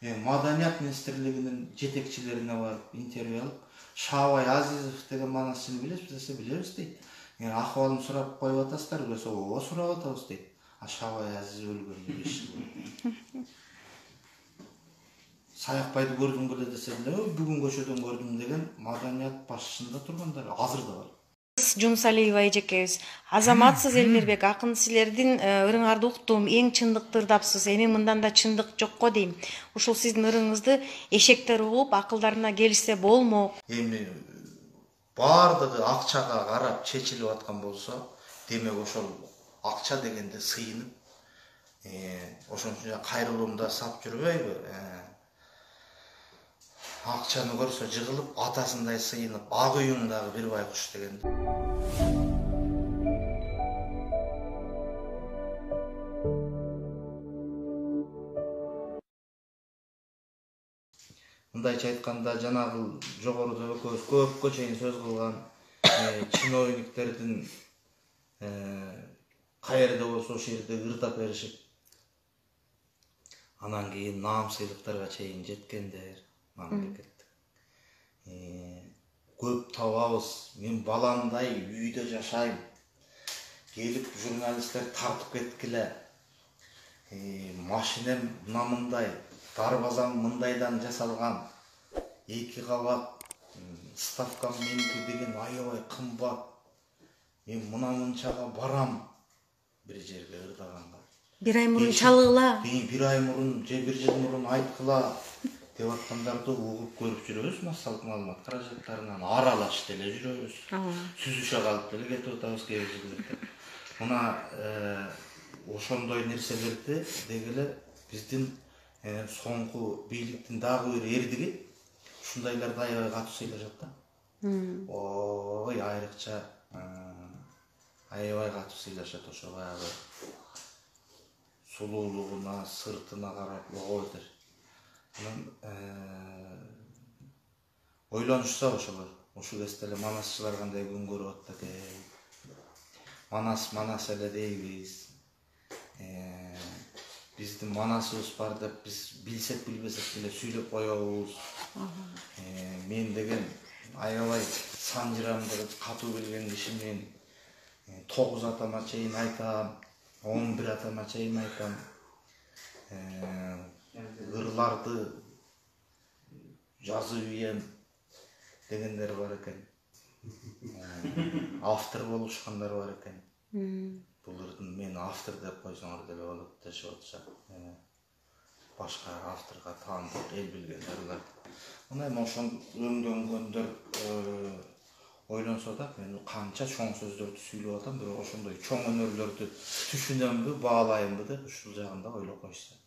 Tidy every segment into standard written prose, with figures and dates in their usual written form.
Madaniyat Ministrliğinin жетекçilerine barıp intervyu alıp Şabay Azizov деген manasçını bilesiz, biliriz deydi. Yani ahvalını sorap koyup atasızlar, bilese o sorap atabız deydi. Şabay Aziz ölgön 5 yıl. Sayakbaydı gördüm bile dese bile, bugün köşödөн gördüm деген madaniyat başçısında turгандар азыр да бар. Жумсалиева эжекебиз, азаматсыз Элмирбек акын, силердин ырыңарды уктум, эң чындыкты ырдапсыз. Эми мындан да чындык жокко дейм. Ушул сиздин ырыңызды эшектер угуп, акылдарына келишсе болмок. Эми бардыгы акчага карап чечилип аткан болсо, демек ошол акча дегенде сыйынып, ошон үчүн кайрылуумда сап жүрбөйбү? Акчаны көрсө жыгылып, атасындай сыйынып, ак үйүңдагы бир байкуш дегенде. Мындайча айтканда, жанагы жогоруда экөөбүз көпкө чейин сөз кылган чиновниктердин каерде болсо ошол жерде ырдап беришип, анан кийин наам сыйлыктарга чейин жеткендер мамлекеттик. Көп табабыз. Мен баламдай үйдө жашайм. Келип журналисттер тартып кеткиле. Машинем мындай, дарбазам мындайдан жасалган. 2 кабат ставкам меники деген аябай кымбат. Мен мынчага барам. Бир жерге ырдаганга. Bir ay murun çalgıla. Bir ay murun, bir жыл мурун айткыла деп аткандарды угуп көрүп жүрөбүз. Массалык маалымат каражаттарынан аралашып деле жүрөбүз. Сүзүшө калып деле кетип атабыз кээ бир жерлерде. Мына ошондой нерселерди дегеле биздин соңку бийликтин дагы бир эрдиги ушундайларды аябай катуу сыйлашат да. Ой, айрыкча аябай катуу сыйлашат ошо баягы сулуулугуна, сыртына карап ого бетер. Анан ойлонушса ошолор, ушул кезде эле манасчылар кандай күн көрүп атат экен. Манас эле дейбиз. Биздин манасыбыз бар деп биз билсек билбесек деле сүйлөп коебуз. Мен деген аябай санжырамды катуу билген кишимен 9 атама чейин айтам, 11 атама чейин айтам. Ырларды жазып ийем дегендер бар экен. Автор болушкандар бар экен. Бул ырдын мен автор деп койсоңор деле болот дешип атышат. Башка авторго таандык эл билген ырлар. Мына ошол өңдөнгөндөр ойлонсо да, мен канча чоң сөздөрдү сүйлөп атам, бирок ошондой чоң өнөрлөрдү түшүнөмбү, баалаймбы деп ушул жагында ойлоп койсо.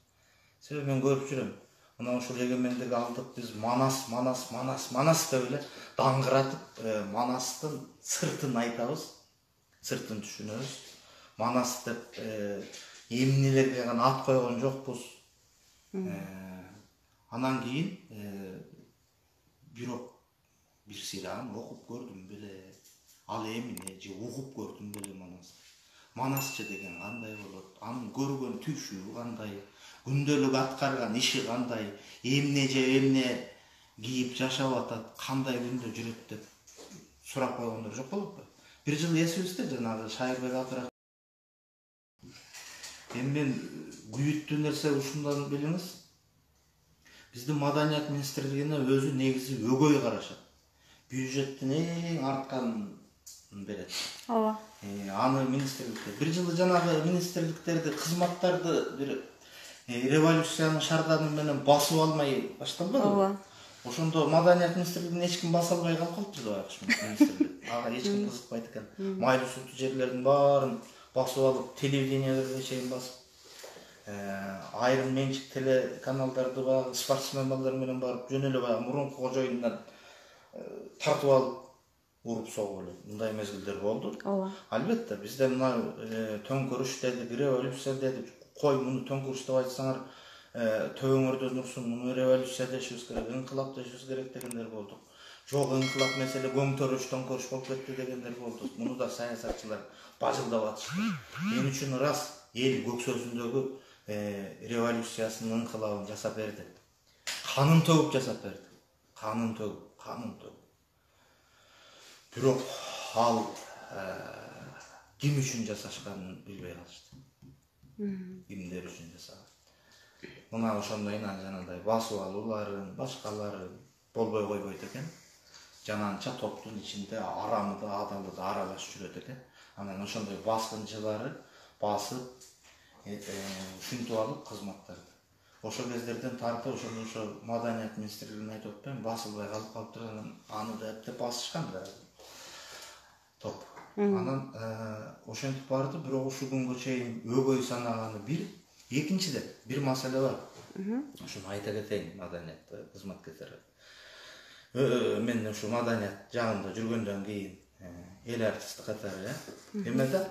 Себеби мен көрүп жүрөм. Мына ошол эгемендик алдык биз манас деп эле даңгыратып, манастын сыртын айтабыз, сыртын түшүнөбүз. Манас деп эмнелерге гана ат койгон жокпуз. Анан кийин бирок бир сыйрагын окуп көрдүм беле. Ал эмне же угуп көрдүм беле манас. Манасчы деген кандай болот? Анын көргөн түшү кандай? Күндөлүк аткарган иши кандай? Эмне же эмне кийип жашап атат? Кандай күндө жүрөт деп сурап койгондор жок болуппу? Бир жыл эсибизде жанагы Шайырбек Абдрахманов. Эми мен күйүттүү нерсе ушундан билиңиз. Биздин Маданият министрлигине өзү негизи өгөй карашат. Бюджеттин эң артканын берет. Ооба. Аны министрликте бир жыл жанагы министрликтерди, кызматтарды бир революциянын шарданы менен басып алмай башталбадыбы? Ооба. Ошондо Маданият министрлигин эч ким баса албай калып калыптыр да байкуш министрлик. Ага эч ким кызыкпайт экен. Майлуу сутуу жерлердин баарын басып алып, телевидениелерге чейин басып, айрым менчик телеканалдарды баягы спортсмен балдар менен барып, жөн эле баягы мурунку кожоюндан тартып алып, уруп согуп эле. Мындай мезгилдер болду. Ооба. Албетте, бизде мына төңкөрүш дедик, революция дедик. Кой муну төңкөрүш деп айтсаңар, төбөңөрдөн урсун, муну революция дешибиз керек, инкылап дешибиз керек дегендер болду. Жок, инкылап меселе көңтөрүш, төңкөрүш болуп кетти дегендер болду. Муну да саясатчылар бажылдап атышты. Мен үчүн ырас эл көксөзүндөгү революциясынын инкылабын жасап берди. канын төгүп жасап берди. Канын төгүп. Бирок ал ким үчүн жасашканын билбей калышты. Кимдер үчүн жасаган. Мына ошондойнан жанагындай басып алууларын, башкалары болбой койбойт экен. Жананча топтун ичинде арамы да, адалы да аралаш жүрөт экен. Анан ошондой баскынчылары басып, ушинтип алып кызматтарды. Ошо кездерден тартып ошо Маданият министрлигине айтып атпаймынбы, басылбай калыптыр, аны да эптеп басышкан да топ. Анан ошентип барды, бирок ушул күнгө чейин өгөй санаганы бир. Экинчиден бир маселе бар. Ошону айта кетейин Маданиятта кызматкерлери. Мен ушу Маданият жагында жүргөндөн кийин эл артисти катары, эмеде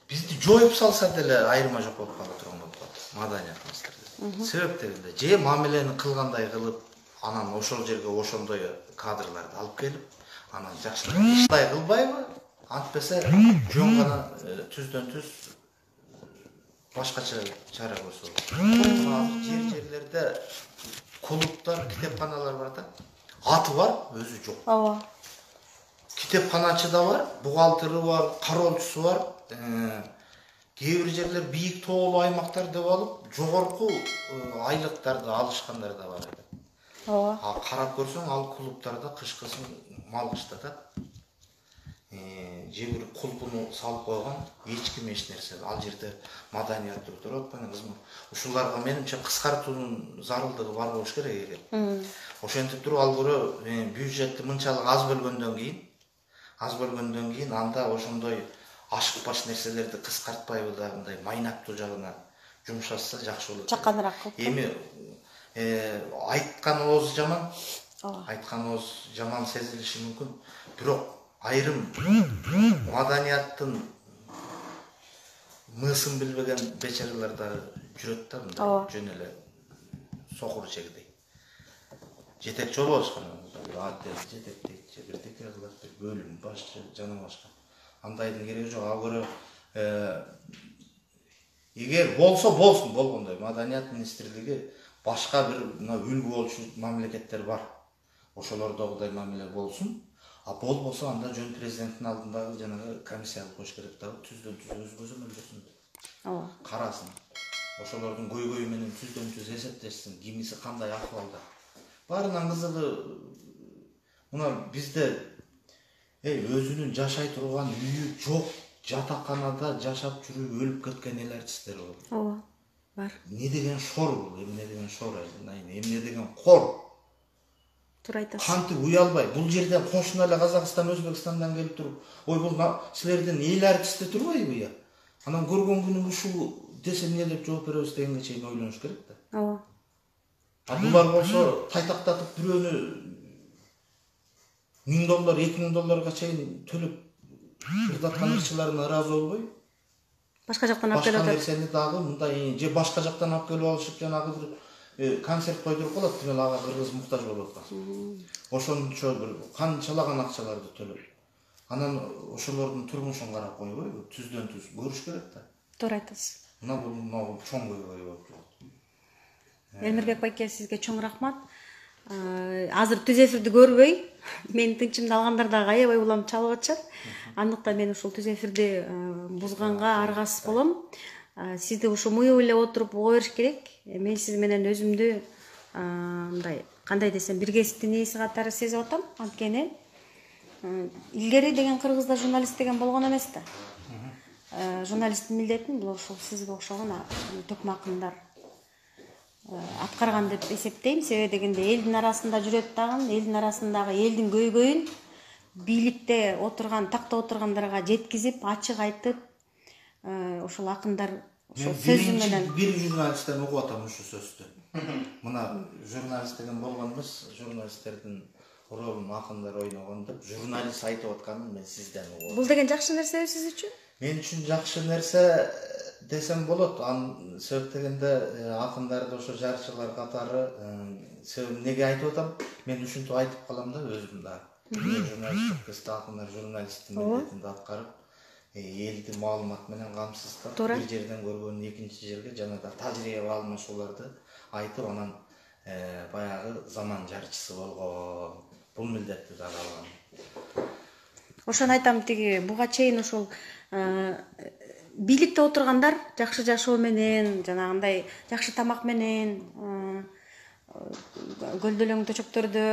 бизди жоюп салса деле айырма жок болуп кала турган болуп калды Маданият министрлиги. Себеп дегенде же мамилени кылгандай кылып, анан ошол жерге ошондой кадрларды алып келип, анан жакшылап иштай кылбайбы? Антпесе жөн гана түздөн түз башкача чара көрсө болот. Жерлерде клубтар, китепканалар бар да. Аты бар, өзү жок. Ооба. Китепканачы да бар, бухгалтери бар, кароолчусу бар. Кээ бир жерлер бийик тоолуу аймактар деп алып, жогорку айлыктарды алышкандар да бар экен. Ооба. Карап көрсөң, ал клубтарда кышкысын мал кыштатат. Же бир кулпуну салып койгон, эч ким эч нерсе. Ал жерде Маданият турат, кызмат. Ушуларга менимче кыскартуунун зарылдыгы бар болуш керек экен. Ошентип туруп ал көрө бюджетти мынчалык аз бөлгөндөн кийин анда ошондой ашык баш нерселерди кыскартпайбы да, мындай майнактуу жагына жумшатса жакшы болот. Чаканыраак кылып. Эми айткан ооз жаман сезилиши мүмкүн. Бирок айрым Маданияттын мысын билбеген бечаралар да жүрөт да, мындай жөн эле сокур чегдей. Жетекчи болушкан, ател жетектейт, бирдеке кылат, бөлүм башчы жана башка. Андайдын кереги жок. Ал көрө эгер болсун болгондой Маданият министрлиги башка бир үлгү болчу мамлекеттер бар. Ошолордогудай мамиле болсун. А болбосо анда жөн президенттин алдындагы жанагы комиссия коюш керек да, түздөн түз өз көзөмөлдөсүн. Ооба. Карасын. Ошолордун көйгөйү менен түздөн түз эсептешсин, кимиси кандай акыбалда. Барынан кызыгы мына бизде өзүнүн жашай турган үйү жок, жатаканада жашап жүрүп өлүп кеткен эл артисттер бар. Ооба, бар. Не деген шор бул, эмне деген шор, эмне деген кор. Туура айтасыз. Кантип уялбай, бул жерден кошуна эле Казакстан, Өзбекстандан келип туруп, ой бул силердин эл артисти турбайбы я? Анан көргөн күнүм ушул десе эмне деп жооп беребиз дегенге чейин ойлонуш керек да. Ооба. А булар болсо тайтактатып бирөөнү $1000, $2000 чейин төлөп ырдаткан ырчыларына ыраазы болбой, башка жактан алып келип башка нерсени дагы мындай же башка жактан алып келип алышып, жанагы бир концерт койдуруп калат, демек ага кыргыз муктаж болуп аткан. Ошончо бир канчалаган акчаларды төлөп, анан ошолордун турмушун карап койбойбу, түздөн түз көрүш керек да. Туура айтасыз. Мына бул чоң көйгөй болуп жатат. Элмирбек байке, сизге чоң рахмат. Азыр түз эфирди көрбөй, менин тынчымды алгандар дагы аябай улам чалып атышат. Андыктан мен ушул түз эфирди бузганга аргасыз болом. Сизди ушу мыйып эле отуруп уга бериш керек. Мен сиз менен өзүмдү мындай, кандай десем, бир кесиптин ээси катары сезип атам. Анткени илгери деген кыргызда журналист деген болгон эмес да. Журналисттин милдетин бул ушул сизге окшогон төкмакындар аткарган деп эсептейм. Себеби дегенде элдин арасында жүрөт дагы, элдин арасындагы элдин көйгөйүн бийликте отурган, такта отургандарга жеткизип, ачык айтып, ошол акындар ошол сөзү менен бир журналисттен угуп атам ушу сөздү. Мына журналист деген болгон эмес, журналисттердин ролун акындар ойногон деп журналист айтып атканын мен сизден угуп. Бул деген жакшы нерсеби сиз үчүн? Мен үчүн жакшы нерсе десем болот. Себеп дегенде акындарды ошо жарчылар катары себеп неге айтып атам? Мен ушинтип айтып калам да өзүм да. Журналисттик кызда акындар журналисттин милдетин аткарып, элди маалымат менен камсыздап, бир жерден көргөнүн экинчи жерге жана да тажрыйба алмашууларды айтып, анан баягы заман жарчысы болгон. Бул милдетти дагы алган. Ошону айтам, тиги буга чейин ошол бийликте отургандар жакшы жашоо менен, жанагындай жакшы тамак менен, көлдөлөң төчөктөрдө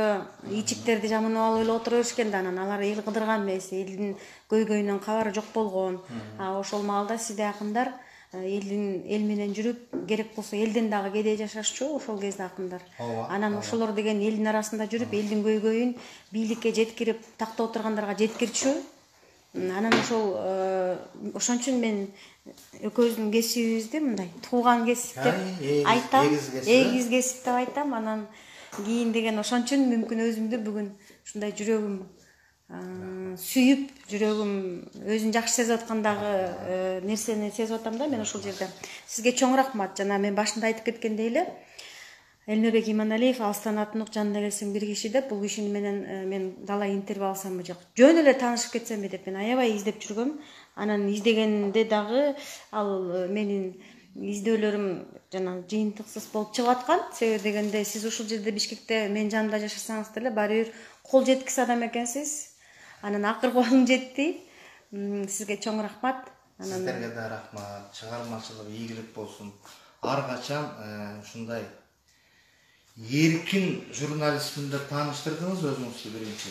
ичиктерди жамынып алып эле отура беришкен да, анан алар эл кыдырган эмес, элдин көйгөйүнөн кабары жок болгон. Ошол маалда сизде акындар эл менен жүрүп, керек болсо элден дагы кедей жашашчу ошол кезде акындар. Анан ошолор деген элдин арасында жүрүп, элдин көйгөйүн бийликке жеткирип, такта отургандарга жеткирчү. Анан ошон үчүн мен экөөбүздүн кесибибизди мындай тууган кесип деп айтам, эгиз кесип деп айтам. Анан кийин деген ошон үчүн мүмкүн өзүмдү бүгүн ушундай жүрөгүм сүйүп, жүрөгүм өзүн жакшы сезип аткандагы нерсени сезип атам да мен ошол жерде. Сизге чоң рахмат. Жана мен башында айтып кеткендей эле, Элмирбек Иманалиев Алстан Атунук жанына келсем бир киши деп, бул кишини менен мен далай интервью алсамбы жок, жөн эле таанышып кетсемби деп мен аябай издеп жүргөм. Анан издегенде дагы ал менин издөөлөрүм жана жыйынтыксыз болуп чыгып аткан. Себеби дегенде сиз ушул жерде Бишкекте мен жанымда жашасаңыз деле баары бир кол жеткис адам экенсиз. Анан акыркы колум жетти. Сизге чоң рахмат. Сиздерге да рахмат. Чыгармачылык ийгилик болсун. Ар качан ушундай эркин журналистмин деп тааныштырдыңыз өзүңүздү биринчи.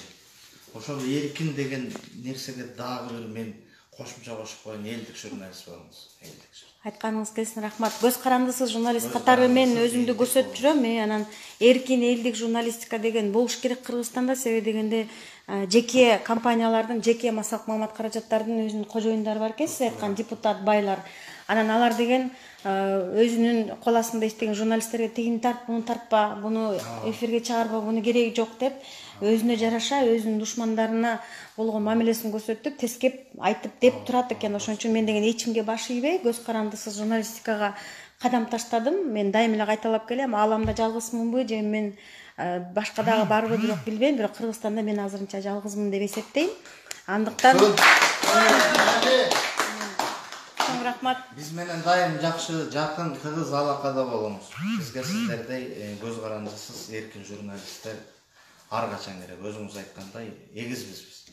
Ошол эркин деген нерсеге дагы бир мен кошумча кошуп коеюн, элдик журналист болуңуз. Айтканыңыз келсин рахмат. Көз карандысыз журналист катары мен өзүмдү көрсөтүп жүрөм. Анан эркин элдик журналистика деген болуш керек Кыргызстанда. Себеби дегенде жеке компаниялардын, жеке масалык маалымат каражаттардын өзүнүн кожоюндары бар экен, сиз айткан депутат байлар. Анан алар деген өзүнүн кол астында иштеген журналисттерге тигини тарт, буну тартпа, буну эфирге чыгарба, буну кереги жок деп өзүнө жараша өзүнүн душмандарына болгон мамилесин көрсөтүп, тескеп айтып деп турат экен. Ошон үчүн мен деген эчимге баш ийбей, көз карандысыз журналистикага кадам таштадым. Мен дайым эле кайталап келем, ааламда жалгызмынбы же мен башка дагы барбы бирок билбейм, бирок Кыргызстанда мен азырынча жалгызмын деп эсептейм. Андыктан чоң рахмат. Биз менен дайым жакшы, жакын, тыгыз алакада болуңуз. Бизге сиздердей көз карандысыз эркин журналисттер ар качан керек. Өзүңүз айткандай эгизбиз биз.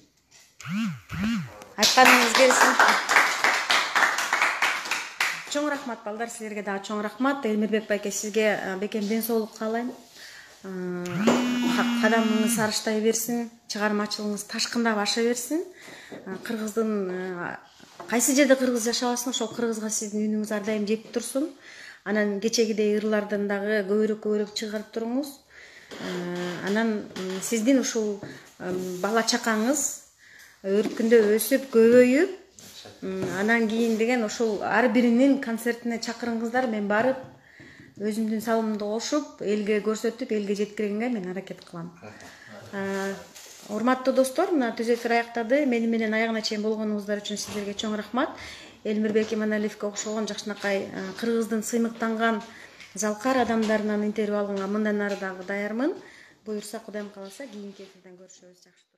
Айтканыңыз келсин. Чоң рахмат балдар, силерге дагы чоң рахмат. Элмирбек байке, сизге бекем ден соолук каалайм. Кадамыңыз арыштай берсин, чыгармачылыгыңыз ташкындап аша берсин. Кыргыздын кайсы жерде кыргыз жашабасын, ошол кыргызга сиздин үнүңүз ар дайым жетип турсун. Анан кечегидей ырлардан дагы көбүрөөк чыгарып туруңуз. Анан сиздин ушул бала чакаңыз өркүндө өсүп, көбөйүп, анан кийин деген ошол ар биринин концертине чакырыңыздар, мен барып өзүмдүн салымымды кошуп, элге көрсөтүп, элге жеткиргенге мен аракет кылам. Урматтуу достор, мына түз эфир аяктады. Мени менен аягына чейин болгонуңуздар үчүн сиздерге чоң рахмат. Элмирбек Иманалиевке окшогон жакшынакай Кыргыздын сыймыктанган залкар адамдарынан интервью алганга мындан ары дагы даярмын. Буюрса, Кудайым кааласа, кийинки эфирден көрүшөбүз. Жакшы.